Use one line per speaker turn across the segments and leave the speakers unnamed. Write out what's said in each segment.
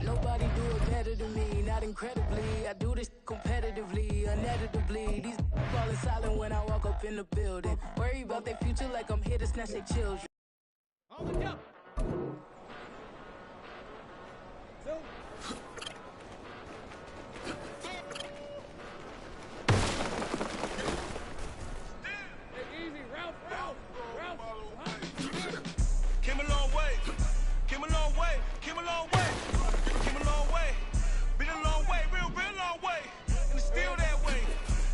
Nobody do it better than me, not incredibly. I do this competitively, uneditably. These falling silent when I walk up in the building. Worry about their future like I'm here to snatch their children.
On the jump.
Came a long way, came a long way, came a long way, came a long way, been a long way, real long way, and it's still that way,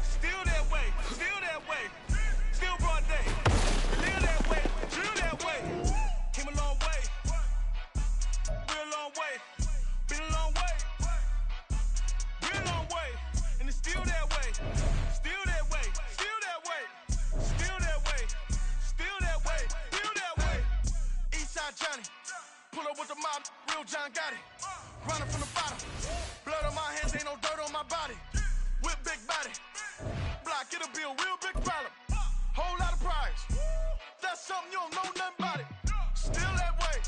still that way, still that way, still broad day, live that way, drill that way, came a long way, real long way, been a long way, real long way, and it's still that way, still that way, still that way, still that way, still that way, still that way. Eastside Johnny, pull up with the mob, real John got it. Running from the bottom, blood on my hands, ain't no dirt on my body. With big body, block, it'll be a real big problem. Whole lot of prize, that's something you don't know nothing about it. Still that way,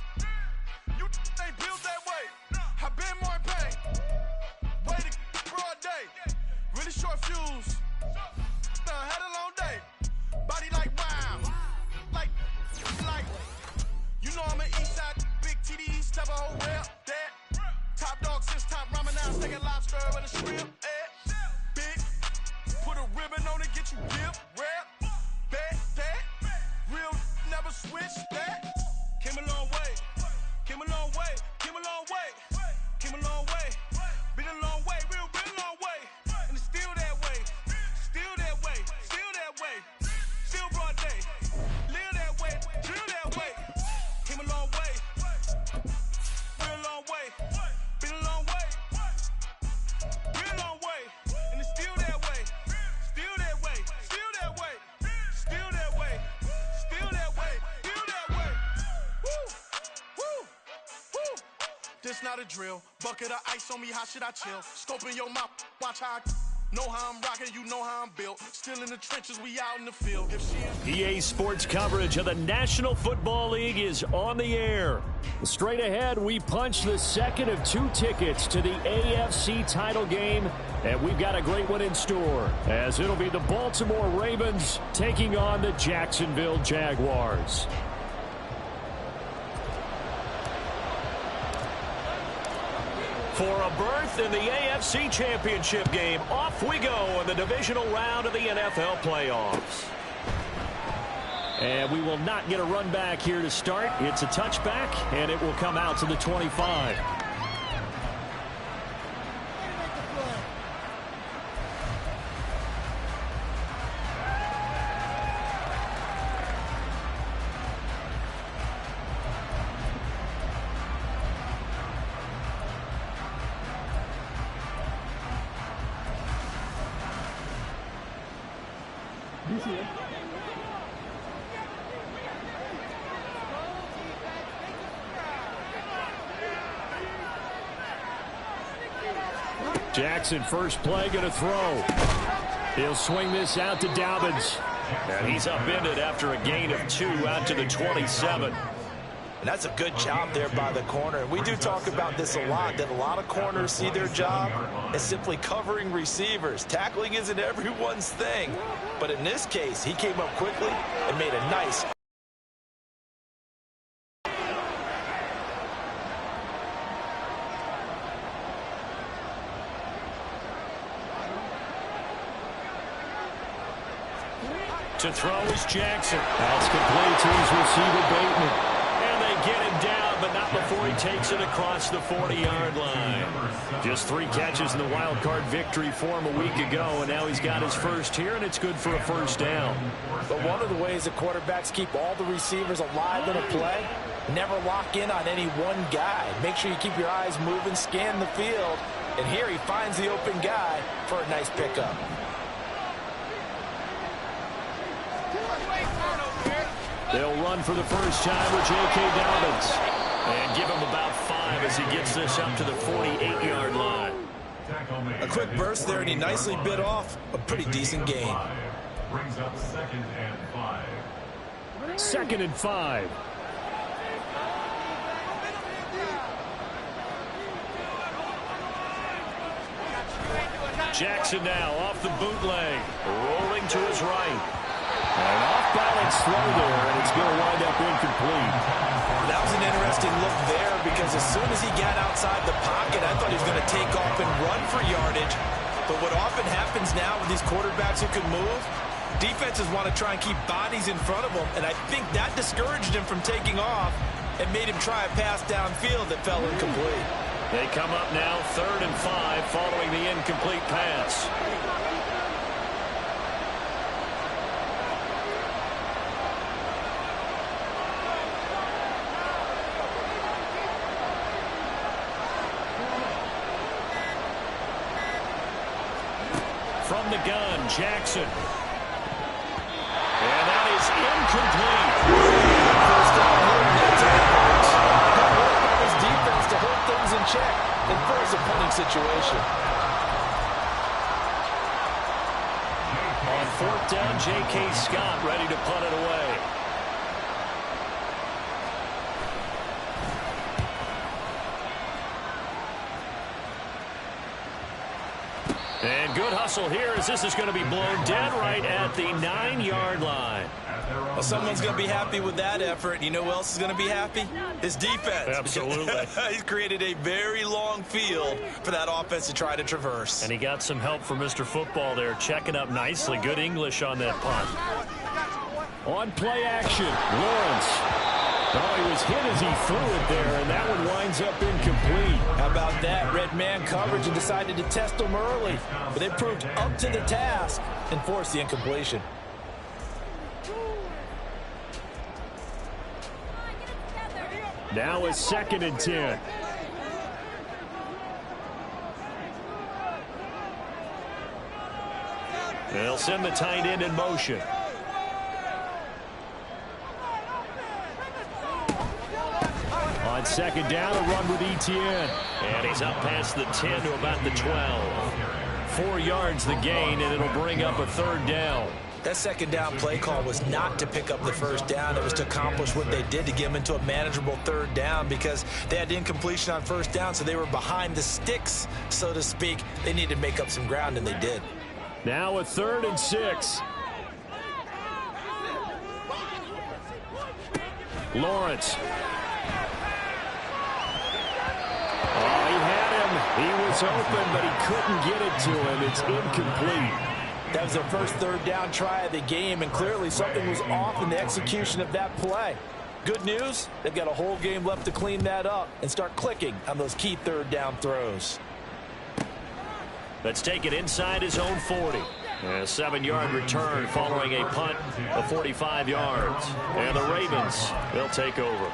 you ain't built that way. I been more in pain, way to broad day. Really short fuse, done had a long day. Body like wow, like. You know I'm an Eastside, big TDs, type of whole rep, that. Top dog since top ramen, now second lobster with a shrimp, big, put a ribbon on it, get you dip, rap, that. Real never switch that. Came a long way, came a long way, came a long way, came a long way, been a long way, real long way, and it's still that way, still that way, still that way, still broad day, live that way, drill that way. Came a long way, real long way, been a long way, real long way, and it's still that way, still that way, still that way, still that way, still that way, still that way. Woo. This not a drill, bucket of ice on me, how should I chill? Scope in your mouth, watch how I know how I'm rocking, you know how I'm built. Still in the trenches, we out in the field.
EA Sports coverage of the National Football League is on the air. Straight ahead, we punch the second of 2 tickets to the AFC title game, and we've got a great one in store, as it'll be the Baltimore Ravens taking on the Jacksonville Jaguars. For a berth in the AFC Championship game, off we go in the divisional round of the NFL playoffs. And we will not get a run back here to start. It's a touchback, and it will come out to the 25. Jackson, first play, going to throw. He'll swing this out to Dobbins. And he's upended after a gain of 2 out to the 27.
And that's a good job there by the corner. And we do talk about this a lot, that a lot of corners see their job as simply covering receivers. Tackling isn't everyone's thing. But in this case, he came up quickly and made a nice
to throw is Jackson. That's complete to his receiver, Bateman. And they get him down, but not before he takes it across the 40-yard line. Just 3 catches in the wild card victory for him a week ago, and now he's got his first here, and it's good for a first down.
But one of the ways that quarterbacks keep all the receivers alive in a play, never lock in on any one guy. Make sure you keep your eyes moving, scan the field, and here he finds the open guy for a nice pickup.
They'll run for the first time with J.K. Dobbins. And give him about 5 as he gets this up to the 48-yard line.
A quick burst there, and he nicely bit off a pretty decent gain.
Brings up 2nd and 5.
2nd and 5. Jackson now off the bootleg, rolling to his right. An off-balance throw there, and it's going to wind up incomplete.
That was an interesting look there because as soon as he got outside the pocket, I thought he was going to take off and run for yardage. But what often happens now with these quarterbacks who can move, defenses want to try and keep bodies in front of them, and I think that discouraged him from taking off and made him try a pass downfield that fell incomplete.
They come up now 3rd and 5 following the incomplete pass. From the gun, Jackson. And that is incomplete.
First down here in that time. Good work by his defense to hold things in check and force a punting situation.
On 4th down, J.K. Scott ready to punt it away. And good hustle here as this is going to be blown dead right at the 9-yard line.
Well, someone's going to be happy with that effort. You know who else is going to be happy? His defense.
Absolutely.
He's created a very long field for that offense to try to traverse.
And he got some help from Mr. Football there, checking up nicely. Good English on that punt. On play action, Lawrence. Oh, he was hit as he threw it there, and that one winds up incomplete.
How about that? Red man coverage and decided to test him early. But they proved up to the task and forced the incompletion.
Now a 2nd and 10. They'll send the tight end in motion. On 2nd down, a run with Etienne. And he's up past the 10 to about the 12. 4 yards the gain, and it'll bring up a 3rd down.
That 2nd down play call was not to pick up the 1st down. It was to accomplish what they did to get them into a manageable 3rd down because they had incompletion on 1st down, so they were behind the sticks, so to speak. They needed to make up some ground, and they did.
Now a 3rd and 6. Lawrence. Oh, he had him. He was open, but he couldn't get it to him. It's incomplete.
That was their first 3rd down try of the game, and clearly something was off in the execution of that play. Good news, they've got a whole game left to clean that up and start clicking on those key 3rd down throws.
Let's take it inside his own 40. A 7-yard return following a punt of 45 yards. And the Ravens, they'll take over.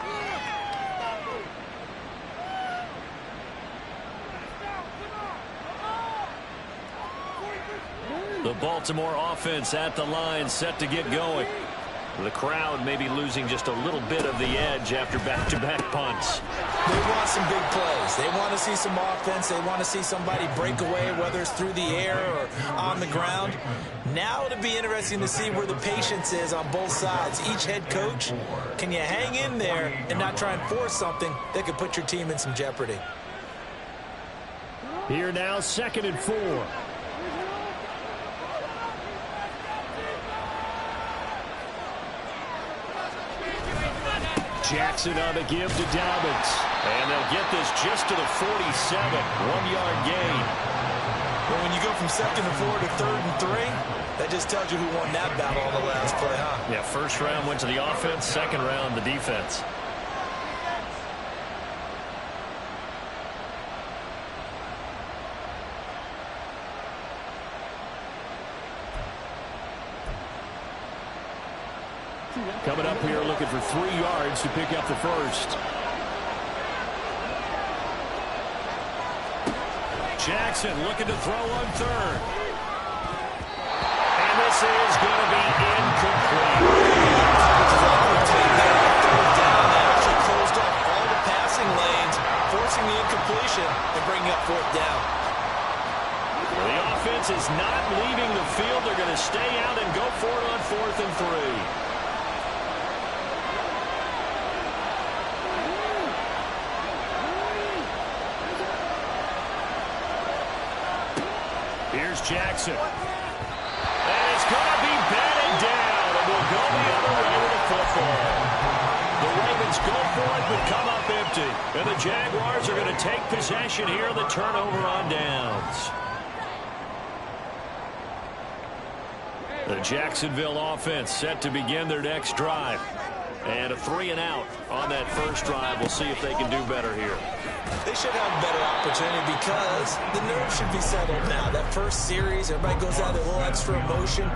The Baltimore offense at the line, set to get going. The crowd may be losing just a little bit of the edge after back-to-back punts.
They want some big plays. They want to see some offense. They want to see somebody break away, whether it's through the air or on the ground. Now it'll be interesting to see where the patience is on both sides. Each head coach, can you hang in there and not try and force something that could put your team in some jeopardy?
Here now, 2nd and 4. Jackson on the give to Dobbins. And they'll get this just to the 47. 1-yard gain.
Well, when you go from 2nd and 4 to 3rd and 3, that just tells you who won that battle on the last play, huh?
Yeah, 1st round went to the offense, 2nd round the defense. Coming up here looking for 3 yards to pick up the 1st. Jackson looking to throw on 3rd. And this is going to be incomplete.
They actually closed off all the passing lanes, forcing the incompletion and bringing up 4th down.
4th and 3. Here's Jackson. And it's going to be batted down. And we'll go the other way with the football. The Ravens go for it but come up empty. And the Jaguars are going to take possession here. The turnover on downs. The Jacksonville offense set to begin their next drive. And a 3-and-out on that first drive. We'll see if they can do better here.
They should have a better opportunity because the nerves should be settled now. That first series, everybody goes out with a little extra emotion.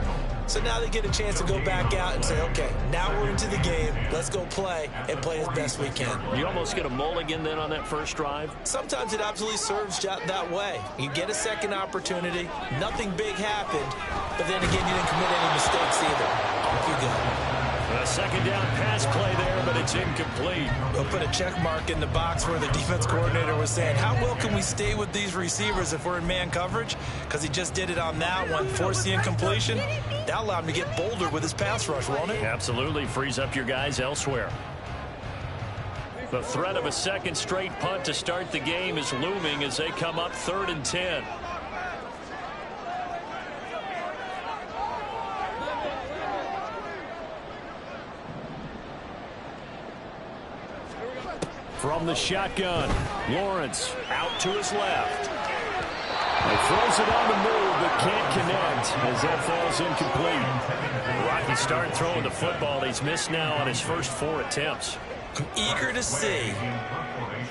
So now they get a chance to go back out and say, okay, now we're into the game. Let's go play and play as best we can.
You almost get a mulligan then on that first drive?
Sometimes it absolutely serves that way. You get a second opportunity. Nothing big happened. But then again, you didn't commit any mistakes either. Off you go.
A second down pass play there, but it's incomplete.
We'll put a check mark in the box where the defense coordinator was saying, how well can we stay with these receivers if we're in man coverage? Because he just did it on that one, forced the incompletion. That allowed him to get bolder with his pass rush, won't it?
Absolutely. Frees up your guys elsewhere. The threat of a second straight punt to start the game is looming as they come up 3rd and 10. From the shotgun, Lawrence out to his left. He throws it on the move, but can't connect as that falls incomplete. Rocky start throwing the football. He's missed now on his first 4 attempts.
I'm eager to see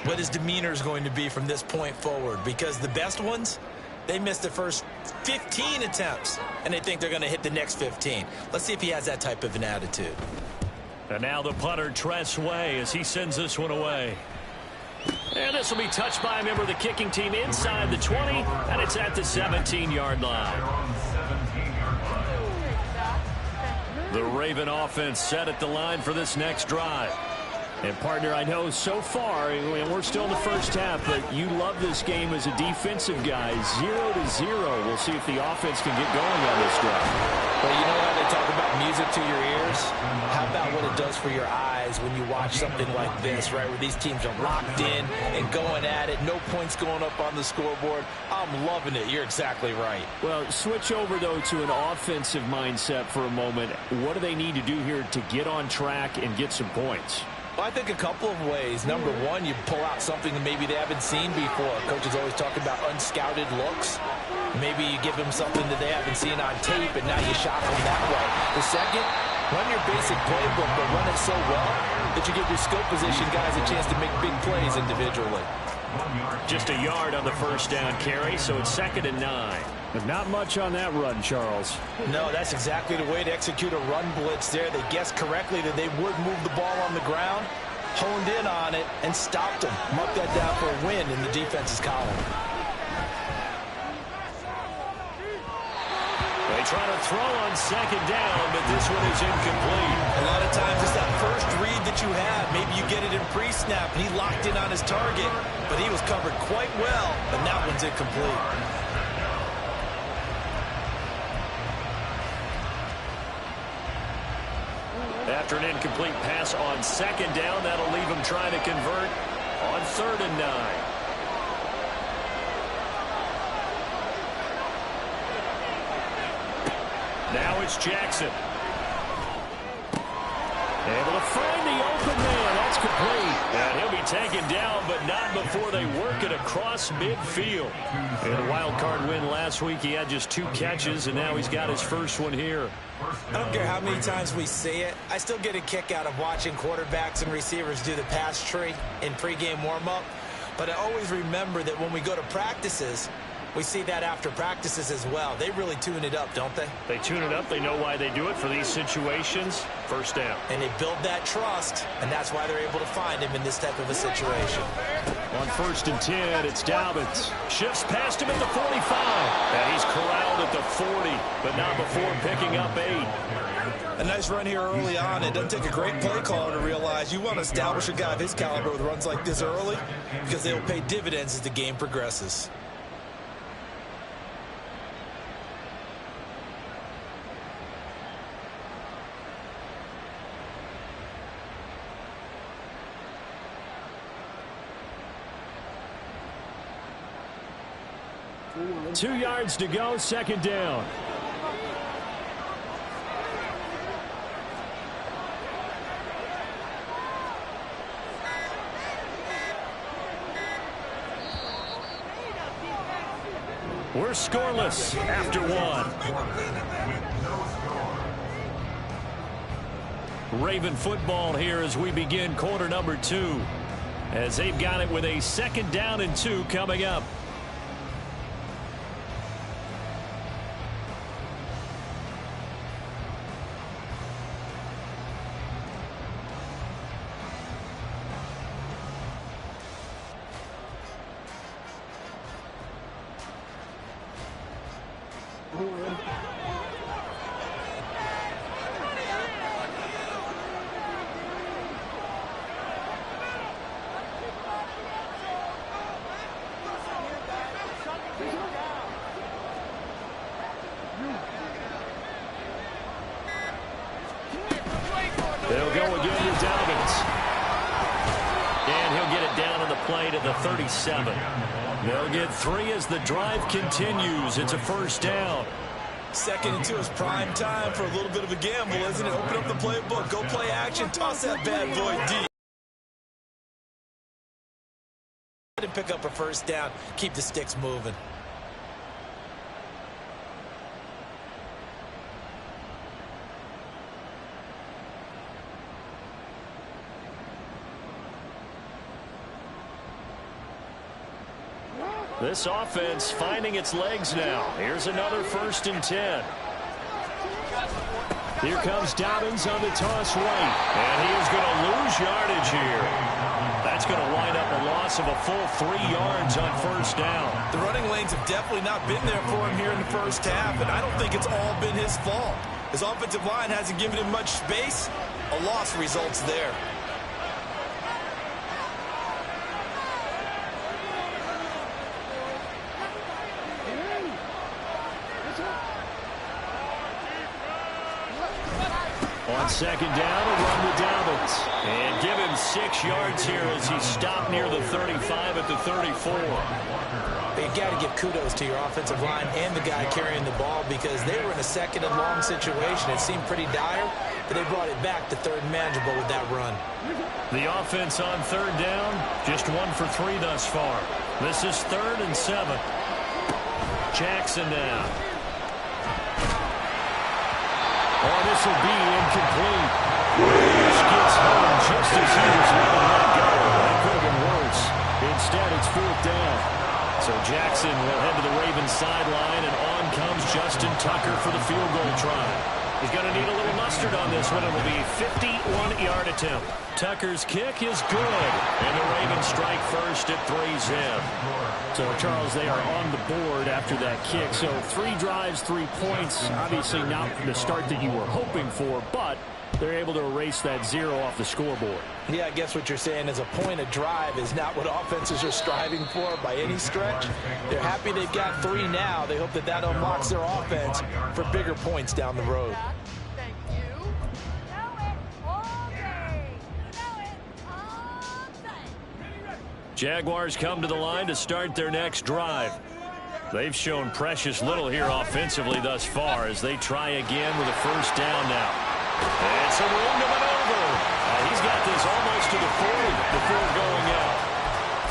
what his demeanor is going to be from this point forward, because the best ones, they missed the first 15 attempts, and they think they're going to hit the next 15. Let's see if he has that type of an attitude.
And now the punter, Tress Way, as he sends this one away. And this will be touched by a member of the kicking team inside the 20, and it's at the 17-yard line. The Raven offense set at the line for this next drive. And, partner, I know so far, and we're still in the first half, but you love this game as a defensive guy. 0-0. We'll see if the offense can get going on this drive.
Well, you know how they talk about music to your ears? How about what it does for your eyes when you watch something like this, right, where these teams are locked in and going at it, no points going up on the scoreboard? I'm loving it. You're exactly right.
Well, switch over, though, to an offensive mindset for a moment. What do they need to do here to get on track and get some points?
Well, I think a couple of ways. Number one, you pull out something that maybe they haven't seen before. Coaches always talk about unscouted looks. Maybe you give them something that they haven't seen on tape, and now you shock them that way. The second, run your basic playbook, but run it so well that you give your skill position guys a chance to make big plays individually.
Just a yard on the first down carry, so it's 2nd and 9. But not much on that run, Charles.
No, that's exactly the way to execute a run blitz there. They guessed correctly that they would move the ball on the ground, honed in on it, and stopped them. Mark that down for a win in the defense's column.
They try to throw on 2nd down, but this one is incomplete.
A lot of times it's that first read that you have. Maybe you get it in pre-snap, and he locked in on his target, but he was covered quite well, and that one's incomplete.
After an incomplete pass on 2nd down, that'll leave him trying to convert on 3rd and 9. Now it's Jackson. Able to find the open man. That's complete. And he'll be taken down, but not before they work it across midfield. In a wild card win last week, he had just 2 catches, and now he's got his first one here.
I don't care how many times we see it. I still get a kick out of watching quarterbacks and receivers do the pass tree in pregame warm-up. But I always remember that when we go to practices, we see that after practices as well. They really tune it up, don't they?
They tune it up. They know why they do it for these situations. First down.
And they build that trust, and that's why they're able to find him in this type of a situation.
On 1st and 10, it's Dobbins. Shifts past him at the 45. And he's corralled at the 40, but not before picking up 8.
A nice run here early on. It doesn't take a great play caller to realize you want to establish a guy of his caliber with runs like this early, because they will pay dividends as the game progresses.
2 yards to go, second down. We're scoreless after 1. Raven football here as we begin quarter number 2. As they've got it with a 2nd down and 2 coming up. They'll go again with Dobbins. And he'll get it down on the play to the 37. They'll get 3 as the drive continues. It's a 1st down.
2nd and 2 is prime time for a little bit of a gamble, isn't it? Open up the playbook. Go play action. Toss that bad boy deep. And pick up a 1st down. Keep the sticks moving.
This offense finding its legs now. Here's another 1st and 10. Here comes Dobbins on the toss right. And he is going to lose yardage here. That's going to wind up a loss of a full 3 yards on 1st down.
The running lanes have definitely not been there for him here in the 1st half, and I don't think it's all been his fault. His offensive line hasn't given him much space. A loss results there.
On 2nd down, a run with Dobbins. And give him 6 yards here as he stopped near the 35 at the 34.
You got to give kudos to your offensive line and the guy carrying the ball because they were in a 2nd and long situation. It seemed pretty dire, but they brought it back to 3rd and manageable with that run.
The offense on 3rd down, just 1 for 3 thus far. This is 3rd and 7. Jackson now. Oh, this will be incomplete. This gets home just as he was letting that go. That could have been worse. Instead, it's 4th down. So Jackson will head to the Ravens sideline, and on comes Justin Tucker for the field goal try. He's going to need a little mustard on this one. It will be a 51-yard attempt. Tucker's kick is good, and the Ravens strike first at 3 zip. So, Charles, they are on the board after that kick. So 3 drives, 3 points. Obviously not the start that you were hoping for, but they're able to erase that 0 off the scoreboard.
Yeah, I guess what you're saying is a point of drive is not what offenses are striving for by any stretch. They're happy they've got 3 now. They hope that that unlocks their offense for bigger points down the road.
Jaguars come to the line to start their next drive. They've shown precious little here offensively thus far as they try again with a 1st down now. And some room to maneuver. He's got this almost to the 40 before going out.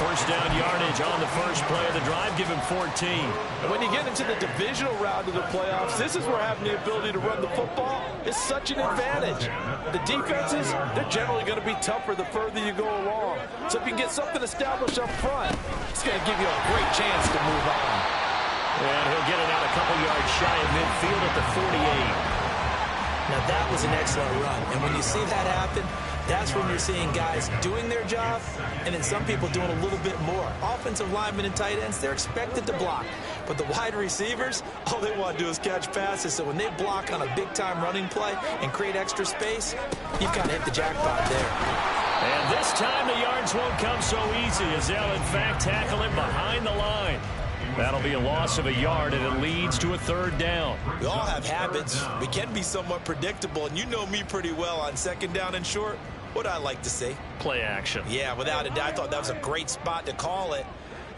1st down yardage on the first play of the drive. Give him 14.
When you get into the divisional round of the playoffs, this is where having the ability to run the football is such an advantage. The defenses, they're generally going to be tougher the further you go along. So if you can get something established up front, it's going to give you a great chance to move on.
And he'll get it out a couple yards shy of midfield at the 48.
Now that was an excellent run. And when you see that happen, that's when you're seeing guys doing their job and then some people doing a little bit more. Offensive linemen and tight ends, they're expected to block. But the wide receivers, all they want to do is catch passes. So when they block on a big-time running play and create extra space, you've kind of hit the jackpot there.
And this time the yards won't come so easy as they'll, in fact, tackle him behind the line. That'll be a loss of a yard, and it leads to a 3rd down.
We all have habits. We can be somewhat predictable, and you know me pretty well on 2nd down and short. What I like to say?
Play action.
Yeah, without a doubt. I thought that was a great spot to call it.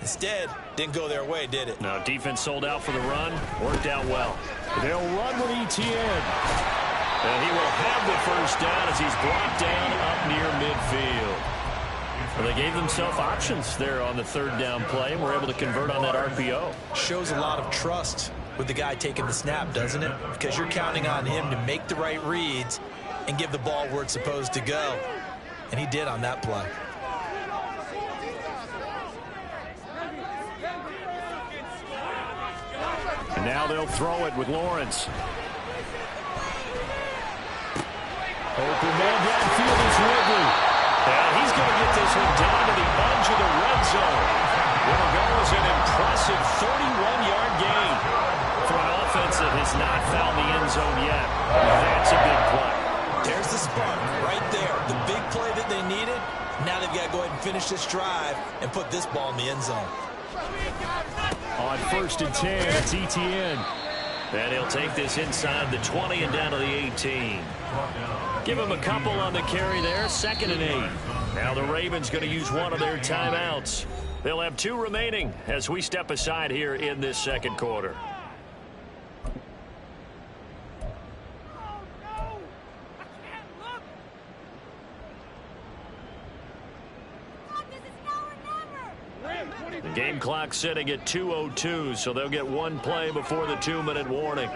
Instead, didn't go their way, did it?
No, defense sold out for the run. Worked out well. They'll run with ETN. And he will have the first down as he's brought down up near midfield. Well, they gave themselves options there on the third down play and were able to convert on that RPO.
Shows a lot of trust with the guy taking the snap, doesn't it? Because you're counting on him to make the right reads and give the ball where it's supposed to go. And he did on that play.
And now they'll throw it with Lawrence. Open man downfield is Ridley. And he's going to get this one down to the edge of the red zone. There goes an impressive 31-yard gain for an offense that has not found the end zone yet. That's a big play.
There's the spark right there. The big play that they needed. Now they've got to go ahead and finish this drive and put this ball in the end zone.
On 1st and 10, it's ETN. And he'll take this inside the 20 and down to the 18. Give him a couple on the carry there, 2nd and 8. Now the Ravens going to use one of their timeouts. They'll have 2 remaining as we step aside here in this second quarter. The game clock sitting at 2:02, so they'll get one play before the 2-minute warning.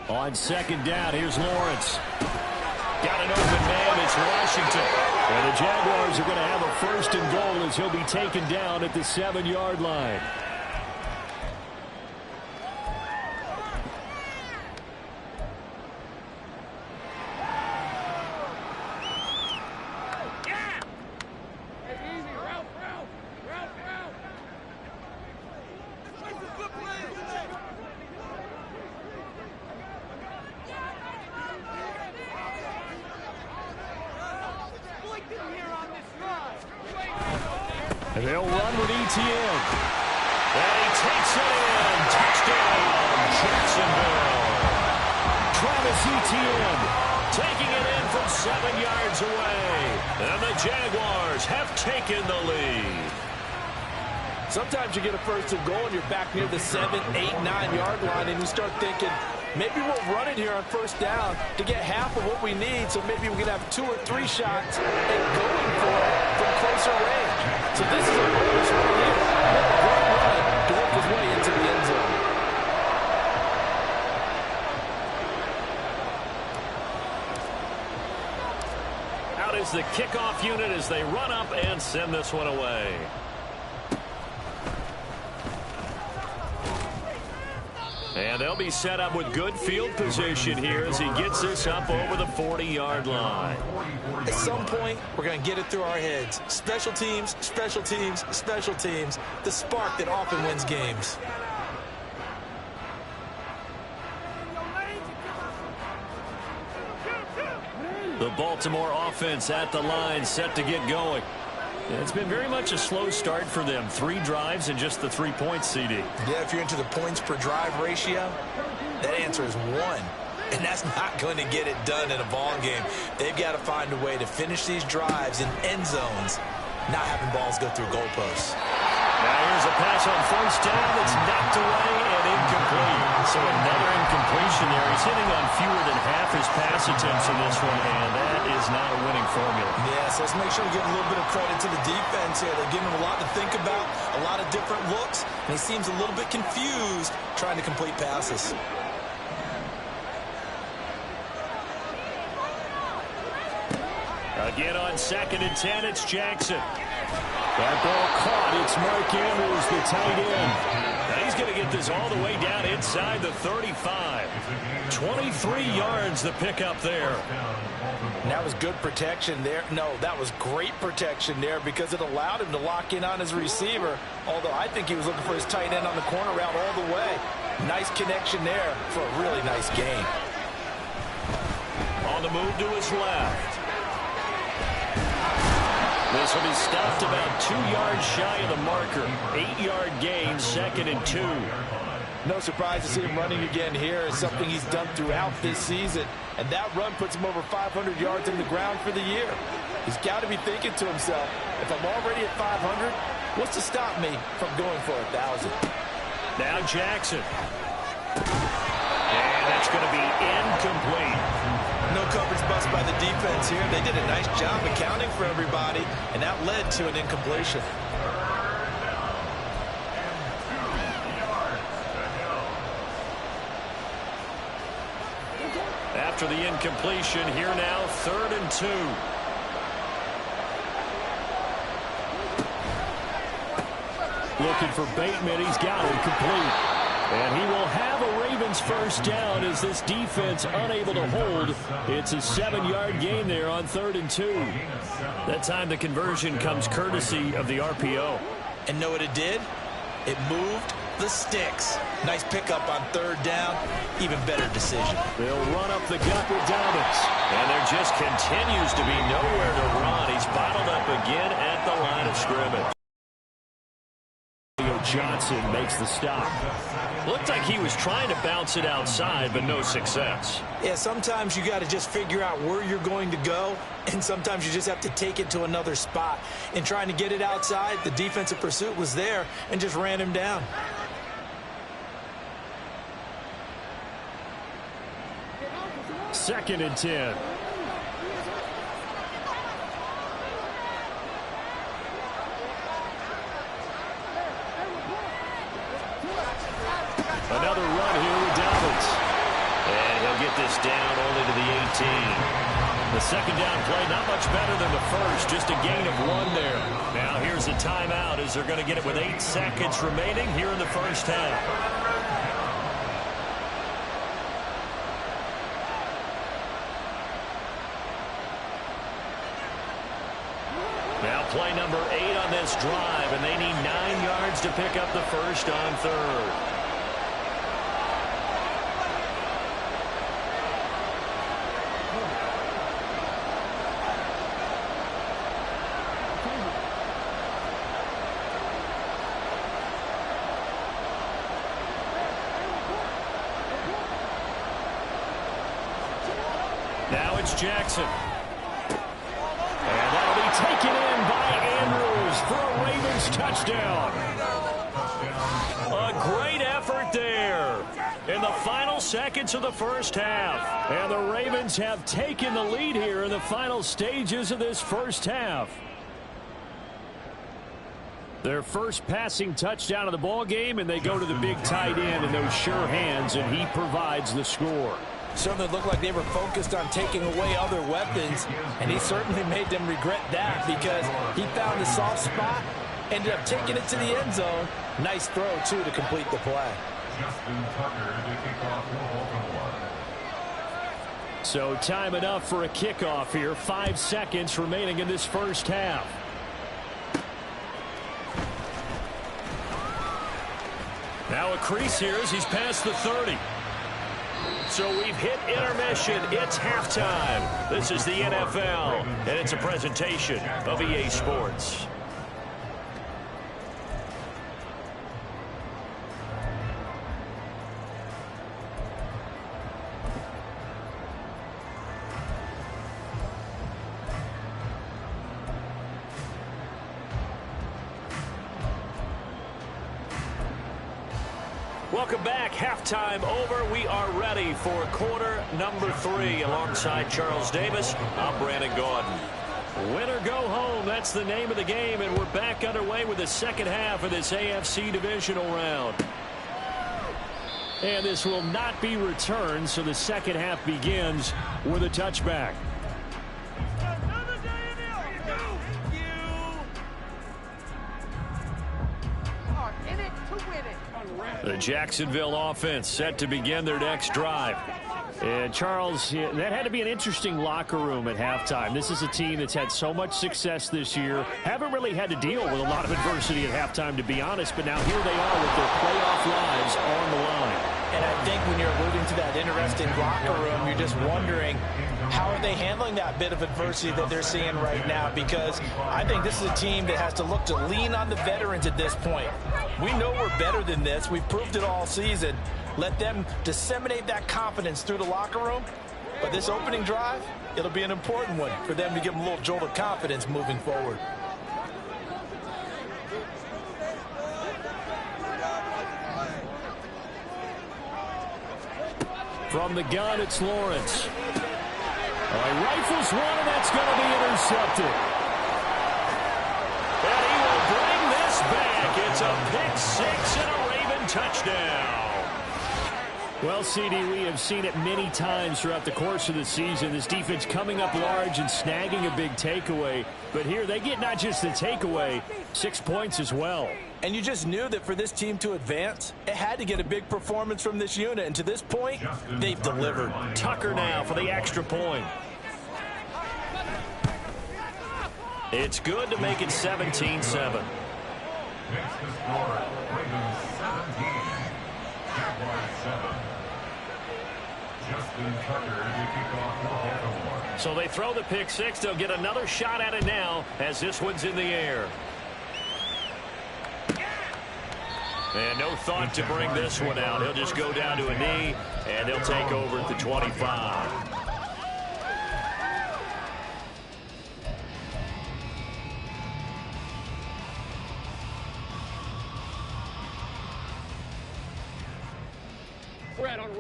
On 2nd down, here's Lawrence. Got an open man, it's Washington. And the Jaguars are going to have a 1st and goal as he'll be taken down at the 7-yard line. And they'll run with ETN. And he takes it in. Touchdown, Jacksonville. Travis Etienne taking it in from 7 yards away. And the Jaguars have taken the lead.
Sometimes you get a 1st and goal and you're back near the 7, 8, 9-yard line and you start thinking, maybe we'll run it here on 1st down to get half of what we need, so maybe we can have 2 or 3 shots and going for it from closer range. So this is a bonus right here. A great run to work his way into the end zone.
Out is the kickoff unit as they run up and send this one away. And they'll be set up with good field position here as he gets this up over the 40-yard line.
At some point, we're going to get it through our heads. Special teams, special teams, special teams. The spark that often wins games.
The Baltimore offense at the line, set to get going. It's been very much a slow start for them. 3 drives and just the 3 points, CD.
Yeah, if you're into the points per drive ratio, that answer is 1. And that's not going to get it done in a ball game. They've got to find a way to finish these drives in end zones, not having balls go through goalposts.
Now here's a pass on 1st down. It's knocked away and incomplete. So another incompletion there. He's hitting on fewer than half his pass attempts in this one, and that is not a winning formula.
Yeah, so let's make sure we give a little bit of credit to the defense here. They're giving him a lot to think about, a lot of different looks, and he seems a little bit confused trying to complete passes.
Again on 2nd and 10, it's Jackson. That ball caught. It's Mark Andrews, the tight end. Now he's going to get this all the way down inside the 35. 23 yards the pickup there.
And that was good protection there. No, that was great protection there because it allowed him to lock in on his receiver, although I think he was looking for his tight end on the corner route all the way. Nice connection there for a really nice gain.
On the move to his left. This will be stopped about 2 yards shy of the marker. 8-yard gain, 2nd and 2.
No surprise to see him running again here. It's something he's done throughout this season. And that run puts him over 500 yards in the ground for the year. He's got to be thinking to himself, if I'm already at 500, What's to stop me from going for 1,000?
Now Jackson. And that's going to be incomplete.
No coverage bust by the defense here. They did a nice job accounting for everybody, and that led to an incompletion.
After the incompletion, here now, 3rd and 2. Looking for Bateman. He's got him complete. And he will have a Ravens first down as this defense unable to hold. It's a 7-yard gain there on 3rd and 2. That time the conversion comes courtesy of the RPO.
And know what it did? It moved the sticks. Nice pickup on 3rd down. Even better decision.
They'll run up the gut with Dobbins. And there just continues to be nowhere to run. He's bottled up again at the line of scrimmage. Johnson makes the stop. Looked like he was trying to bounce it outside, but no success.
Yeah, sometimes you got to just figure out where you're going to go, and sometimes you just have to take it to another spot. In trying to get it outside, the defensive pursuit was there and just ran him down.
Second and 10. Another run here with Dobbins. And he'll get this down only to the 18. The second down play not much better than the first, just a gain of 1 there. Now here's a timeout as they're going to get it with 8 seconds remaining here in the first half. Now play number 8 on this drive, and they need 9 yards to pick up the first on 3rd. Now it's Jackson. And that'll be taken in by Andrews for a Ravens touchdown. A great effort there in the final seconds of the first half. And the Ravens have taken the lead here in the final stages of this first half. Their first passing touchdown of the ball game, and they go to the big tight end in those sure hands, and he provides the score.
Certainly looked like they were focused on taking away other weapons, and he certainly made them regret that because he found the soft spot, ended up taking it to the end zone. Nice throw, too, to complete the play.
So time enough for a kickoff here. 5 seconds remaining in this first half. Now a crease here as he's past the 30. So we've hit intermission. It's halftime. This is the NFL, and it's a presentation of EA Sports. Welcome back. Halftime over. We are ready for quarter number 3. Alongside Charles Davis, I'm Brandon Gaudin. Win or go home. That's the name of the game, and we're back underway with the second half of this AFC divisional round. And this will not be returned, so the second half begins with a touchback. The Jacksonville offense set to begin their next drive. And Charles, that had to be an interesting locker room at halftime. This is a team that's had so much success this year. Haven't really had to deal with a lot of adversity at halftime, to be honest. But now here they are with their playoff lives on the line.
And I think when you're alluding to that interesting locker room, you're just wondering, how are they handling that bit of adversity that they're seeing right now? Because I think this is a team that has to look to lean on the veterans at this point. We know we're better than this. We've proved it all season. Let them disseminate that confidence through the locker room. But this opening drive, it'll be an important one for them to give them a little jolt of confidence moving forward.
From the gun, it's Lawrence. He rifles one, and that's going to be intercepted. And he will bring this back. It's a pick six and a Raven touchdown. Well, CD, we have seen it many times throughout the course of the season. This defense coming up large and snagging a big takeaway. But here they get not just the takeaway, 6 points as well.
And you just knew that for this team to advance, it had to get a big performance from this unit. And to this point, they've delivered.
Tucker now for the extra point. It's good to make it 17-7.
Makes the score, Ravens 17, Jaguars 7. Justin Tucker to kick off for Baltimore.
So they throw the pick six. They'll get another shot at it now as this one's in the air. And no thought to bring this one out. He'll just go down to a knee, and they'll take over at the 25.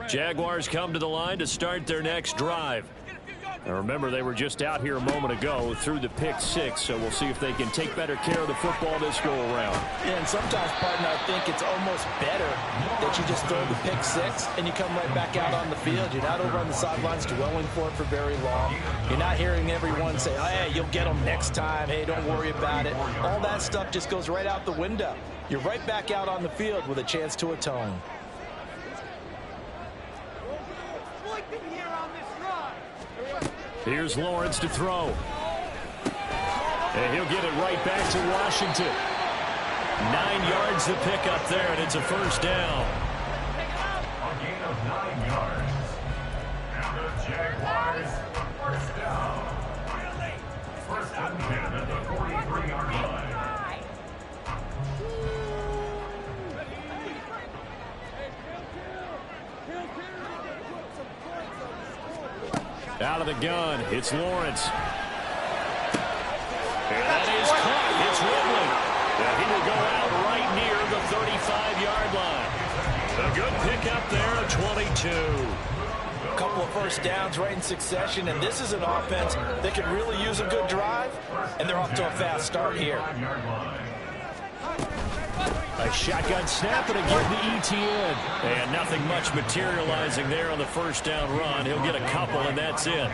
Jaguars come to the line to start their next drive. Now remember, they were just out here a moment ago through the pick six, so we'll see if they can take better care of the football this go around.
Yeah, and sometimes, partner, I think it's almost better that you just throw the pick six and you come right back out on the field. You're not over on the sidelines dwelling for it for very long. You're not hearing everyone say, oh, hey, you'll get them next time. Hey, don't worry about it. All that stuff just goes right out the window. You're right back out on the field with a chance to atone.
Here's Lawrence to throw. And he'll get it right back to Washington. 9 yards to pick up there, and it's a first down.
A gain of 9 yards. And the Jaguars, first down. First and 10 at the 43-yard line.
Out of the gun, it's Lawrence. And that is caught. It's Ridley. And he will go out right near the 35-yard line. A good pickup there, a 22.
A couple of first downs right in succession, and this is an offense that could really use a good drive, and they're off to a fast start here.
A shotgun snap and again to ETN. And nothing much materializing there on the first down run. He'll get a couple, and that's it.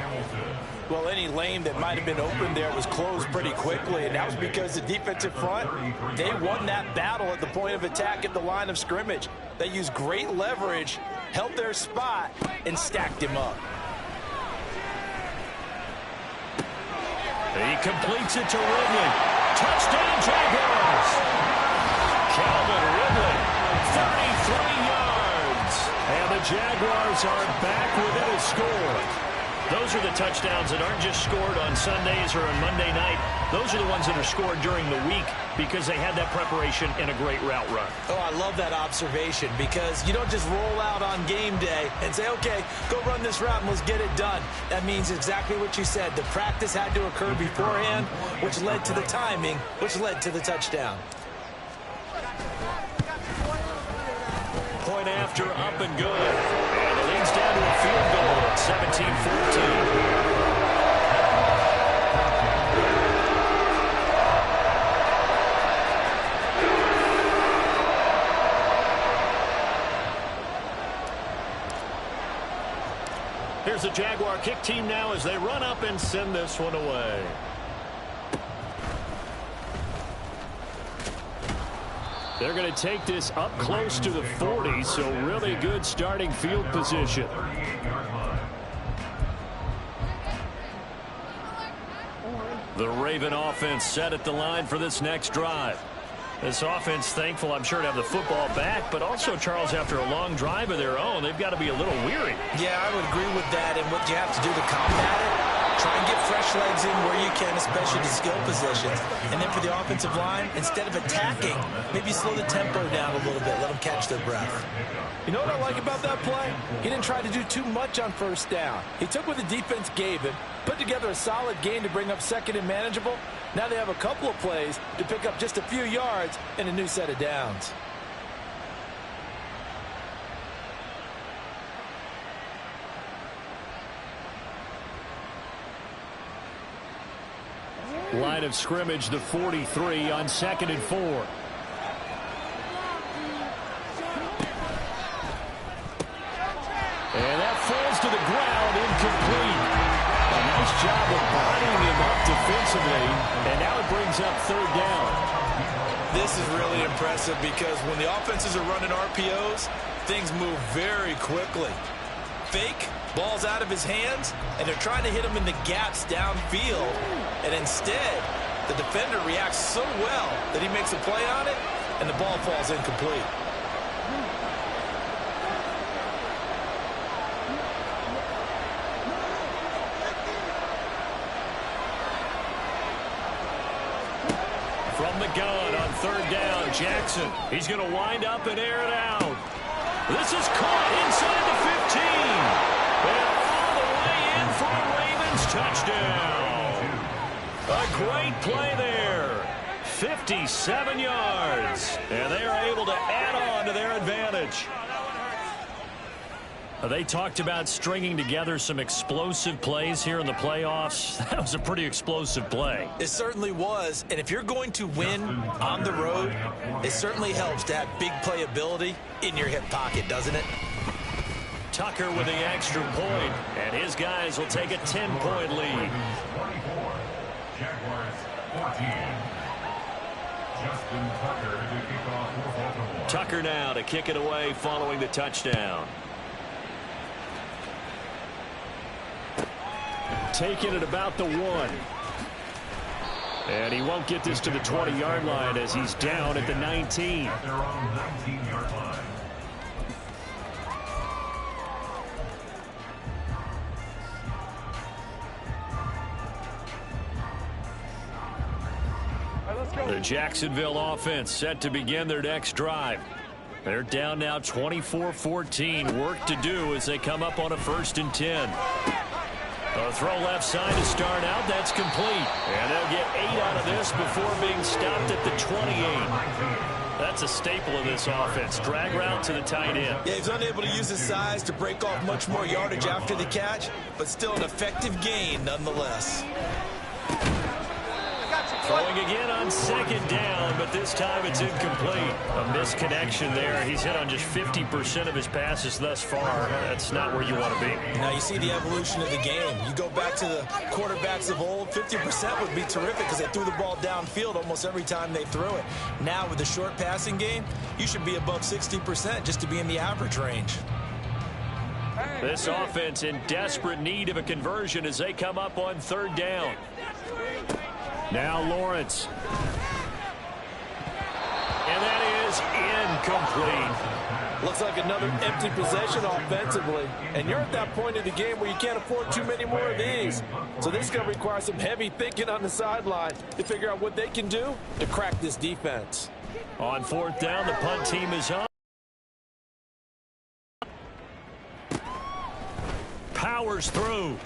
Well, any lane that might have been open there was closed pretty quickly, and that was because the defensive front, they won that battle at the point of attack at the line of scrimmage. They used great leverage, held their spot, and stacked him up.
He completes it to Ridley. Touchdown, Jaguars! Calvin Ridley, 33 yards. And the Jaguars are back within a score. Those are the touchdowns that aren't just scored on Sundays or on Monday night. Those are the ones that are scored during the week because they had that preparation and a great route run.
Oh, I love that observation because you don't just roll out on game day and say, okay, go run this route and let's get it done. That means exactly what you said. The practice had to occur beforehand, which led to the timing, which led to the touchdown.
Point after, up and good. And it leads down to a field goal at 17-14. Here's the Jaguar kick team now as they run up and send this one away. They're going to take this up close to the 40, so really good starting field position. The Raven offense set at the line for this next drive. This offense thankful, I'm sure, to have the football back, but also, Charles, after a long drive of their own, they've got to be a little weary.
Yeah, I would agree with that, and what you have to do to combat it, try and get fresh legs in where you can, especially to skill positions. And then for the offensive line, instead of attacking, maybe slow the tempo down a little bit, let them catch their breath. You know what I like about that play? He didn't try to do too much on first down. He took what the defense gave him, put together a solid gain to bring up second and manageable. Now they have a couple of plays to pick up just a few yards and a new set of downs.
Line of scrimmage, the 43 on 2nd and 4. And that falls to the ground, incomplete. A nice job of bodying him up defensively, and now it brings up 3rd down.
This is really impressive because when the offenses are running RPOs, things move very quickly. Fake, ball's out of his hands, and they're trying to hit him in the gaps downfield. And instead, the defender reacts so well that he makes a play on it, and the ball falls incomplete.
From the gun on 3rd down, Jackson. He's going to wind up and air it out. This is caught inside the 15. And all the way in for a Ravens touchdown. A great play there. 57 yards. And they are able to add on to their advantage. They talked about stringing together some explosive plays here in the playoffs. That was a pretty explosive play.
It certainly was. And if you're going to win on the road, it certainly helps to have big playability in your hip pocket, doesn't it?
Tucker with the extra point, and his guys will take a 10-point lead.
24, Jaguars 14. Justin Tucker to kick off for Baltimore.
Tucker now to kick it away following the touchdown. Taking it about the 1. And he won't get this to the 20-yard line as he's down at the 19.
At their own 19-yard line.
The Jacksonville offense set to begin their next drive. They're down now 24-14. Work to do as they come up on a 1st and 10. A throw left side to start out. That's complete. And they'll get 8 out of this before being stopped at the 28. That's a staple of this offense. Drag route to the tight end.
Yeah, he's unable to use his size to break off much more yardage after the catch, but still an effective gain nonetheless.
Throwing again on 2nd down, but this time it's incomplete. A misconnection there. He's hit on just 50% of his passes thus far. That's not where you want to be.
Now you see the evolution of the game. You go back to the quarterbacks of old, 50% would be terrific because they threw the ball downfield almost every time they threw it. Now with the short passing game, you should be above 60% just to be in the average range.
This offense in desperate need of a conversion as they come up on 3rd down. Now Lawrence. And that is incomplete.
Looks like another empty possession offensively. And you're at that point in the game where you can't afford too many more of these. So this is going to require some heavy thinking on the sideline to figure out what they can do to crack this defense.
On 4th down, the punt team is on. Powers through.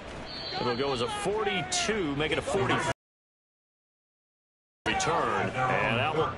It'll go as a 42, make it a 40. Return, and that will